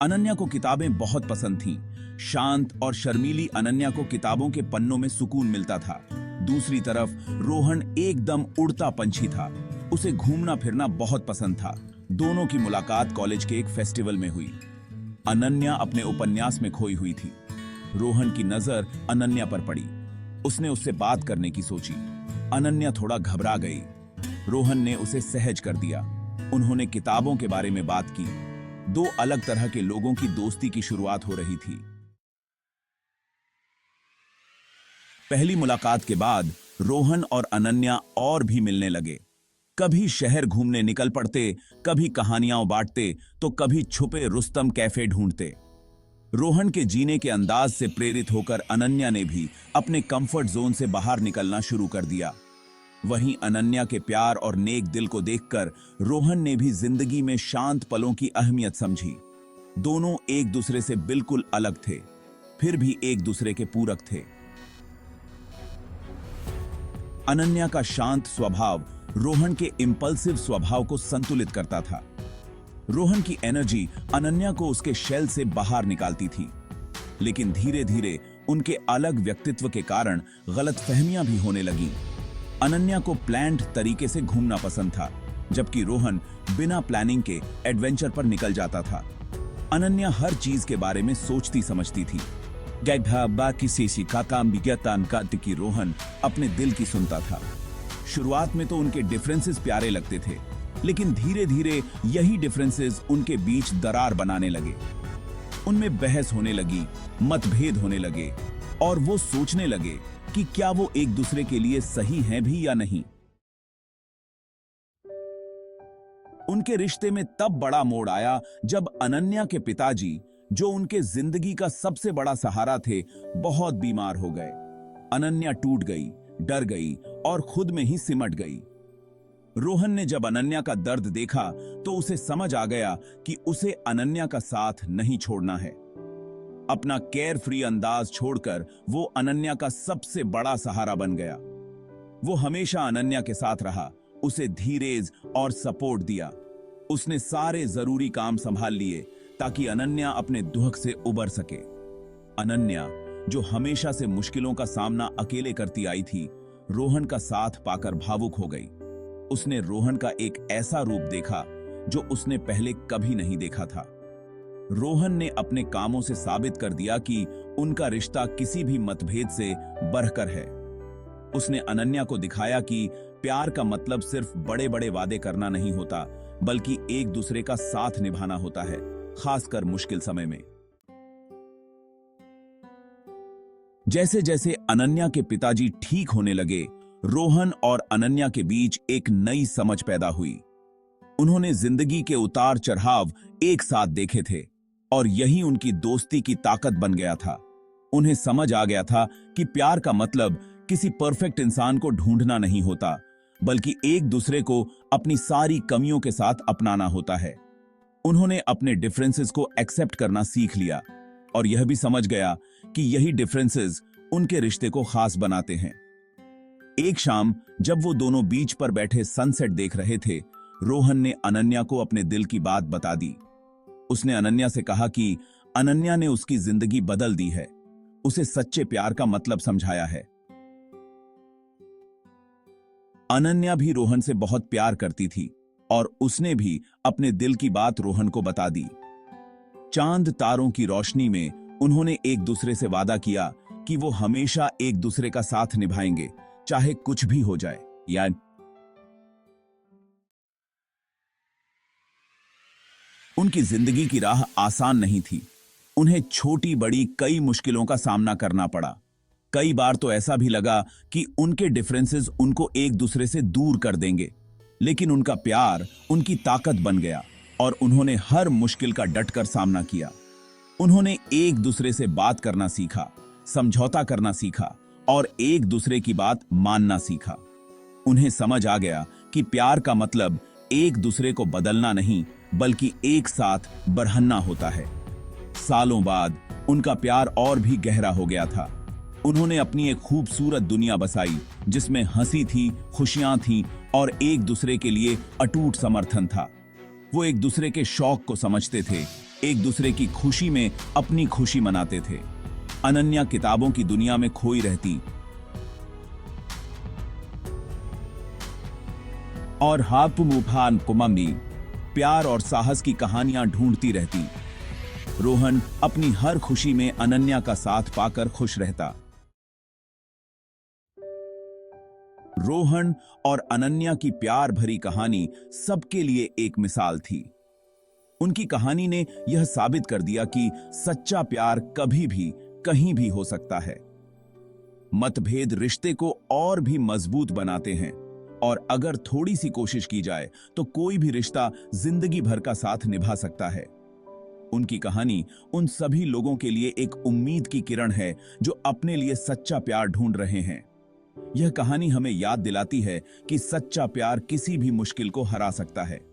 अनन्या को किताबें बहुत पसंद थीं। शांत और शर्मीली अनन्या को किताबों के पन्नों में सुकून मिलता था। दूसरी तरफ रोहन एकदम उड़ता पंछी था। उसे घूमना फिरना बहुत पसंद था। दोनों की मुलाकात कॉलेज के एक फेस्टिवल में हुई। अनन्या अपने उपन्यास में खोई हुई थी। रोहन की नजर अनन्या पर पड़ी। उसने उससे बात करने की सोची। अनन्या थोड़ा घबरा गई। रोहन ने उसे सहज कर दिया। उन्होंने किताबों के बारे में बात की। दो अलग तरह के लोगों की दोस्ती की शुरुआत हो रही थी। पहली मुलाकात के बाद रोहन और अनन्या और भी मिलने लगे। कभी शहर घूमने निकल पड़ते, कभी कहानियां बांटते, तो कभी छुपे रुस्तम कैफे ढूंढते। रोहन के जीने के अंदाज से प्रेरित होकर अनन्या ने भी अपने कंफर्ट जोन से बाहर निकलना शुरू कर दिया। वहीं अनन्या के प्यार और नेक दिल को देखकर रोहन ने भी जिंदगी में शांत पलों की अहमियत समझी। दोनों एक दूसरे से बिल्कुल अलग थे, फिर भी एक दूसरे के पूरक थे। अनन्या का शांत स्वभाव रोहन के इंपल्सिव स्वभाव को संतुलित करता था। रोहन की एनर्जी अनन्या को उसके शेल से बाहर निकालती थी, लेकिन धीरे धीरे उनके अलग व्यक्तित्व के कारण गलतफहमियां भी होने लगीं। अनन्या को प्लान्ड तरीके से घूमना पसंद था, जबकि रोहन बिना प्लानिंग के एडवेंचर पर निकल जाता था। अनन्या हर चीज के बारे में सोचती समझती थी। की रोहन अपने दिल की सुनता था। शुरुआत में तो उनके डिफरेंसेस प्यारे लगते थे, लेकिन धीरे धीरे यही डिफरेंसेस उनके बीच दरार बनाने लगे। उनमें बहस होने लगी, मतभेद होने लगे, और वो सोचने लगे कि क्या वो एक दूसरे के लिए सही हैं भी या नहीं। उनके रिश्ते में तब बड़ा मोड़ आया जब अनन्या के पिताजी, जो उनके जिंदगी का सबसे बड़ा सहारा थे, बहुत बीमार हो गए। अनन्या टूट गई, डर गई और खुद में ही सिमट गई। रोहन ने जब अनन्या का दर्द देखा तो उसे समझ आ गया कि उसे अनन्या का साथ नहीं छोड़ना है। अपना केयर फ्री अंदाज छोड़कर वो अनन्या का सबसे बड़ा सहारा बन गया। वो हमेशा अनन्या के साथ रहा, उसे धीरज और सपोर्ट दिया। उसने सारे जरूरी काम संभाल लिए ताकि अनन्या अपने दुख से उबर सके। अनन्या, जो हमेशा से मुश्किलों का सामना अकेले करती आई थी, रोहन का साथ पाकर भावुक हो गई। उसने रोहन का एक ऐसा रूप देखा जो उसने पहले कभी नहीं देखा था। रोहन ने अपने कामों से साबित कर दिया कि उनका रिश्ता किसी भी मतभेद से बढ़कर है। उसने अनन्या को दिखाया कि प्यार का मतलब सिर्फ बड़े बड़े वादे करना नहीं होता, बल्कि एक दूसरे का साथ निभाना होता है, खासकर मुश्किल समय में। जैसे जैसे अनन्या के पिताजी ठीक होने लगे, रोहन और अनन्या के बीच एक नई समझ पैदा हुई। उन्होंने जिंदगी के उतार चढ़ाव एक साथ देखे थे, और यही उनकी दोस्ती की ताकत बन गया था। उन्हें समझ आ गया था कि प्यार का मतलब किसी परफेक्ट इंसान को ढूंढना नहीं होता, बल्कि एक दूसरे को अपनी सारी कमियों के साथ अपनाना होता है। उन्होंने अपने डिफरेंसेस को एक्सेप्ट करना सीख लिया, और यह भी समझ गया कि यही डिफरेंसेस उनके रिश्ते को खास बनाते हैं। एक शाम जब वो दोनों बीच पर बैठे सनसेट देख रहे थे, रोहन ने अनन्या को अपने दिल की बात बता दी। उसने अनन्या से कहा कि अनन्या ने उसकी जिंदगी बदल दी है, उसे सच्चे प्यार का मतलब समझाया है। अनन्या भी रोहन से बहुत प्यार करती थी, और उसने भी अपने दिल की बात रोहन को बता दी। चांद तारों की रोशनी में उन्होंने एक दूसरे से वादा किया कि वो हमेशा एक दूसरे का साथ निभाएंगे, चाहे कुछ भी हो जाए। उनकी जिंदगी की राह आसान नहीं थी। उन्हें छोटी बड़ी कई मुश्किलों का सामना करना पड़ा। कई बार तो ऐसा भी लगा कि उनके डिफरेंसेस उनको एक दूसरे से दूर कर देंगे, लेकिन उनका प्यार उनकी ताकत बन गया, और उन्होंने हर मुश्किल का डटकर सामना किया। उन्होंने एक दूसरे से बात करना सीखा, समझौता करना सीखा, और एक दूसरे की बात मानना सीखा। उन्हें समझ आ गया कि प्यार का मतलब एक दूसरे को बदलना नहीं, बल्कि एक साथ बढ़ना होता है। सालों बाद उनका प्यार और भी गहरा हो गया था। उन्होंने अपनी एक खूबसूरत दुनिया बसाई, जिसमें हंसी थी, खुशियां थीं, और एक दूसरे के लिए अटूट समर्थन था। वो एक दूसरे के शौक को समझते थे, एक दूसरे की खुशी में अपनी खुशी मनाते थे। अनन्या किताबों की दुनिया में खोई रहती और हापुमुफान कुमम्बी प्यार और साहस की कहानियां ढूंढती रहती। रोहन अपनी हर खुशी में अनन्या का साथ पाकर खुश रहता। रोहन और अनन्या की प्यार भरी कहानी सबके लिए एक मिसाल थी। उनकी कहानी ने यह साबित कर दिया कि सच्चा प्यार कभी भी कहीं भी हो सकता है। मतभेद रिश्ते को और भी मजबूत बनाते हैं और अगर थोड़ी सी कोशिश की जाए तो कोई भी रिश्ता जिंदगी भर का साथ निभा सकता है। उनकी कहानी उन सभी लोगों के लिए एक उम्मीद की किरण है जो अपने लिए सच्चा प्यार ढूंढ रहे हैं। यह कहानी हमें याद दिलाती है कि सच्चा प्यार किसी भी मुश्किल को हरा सकता है।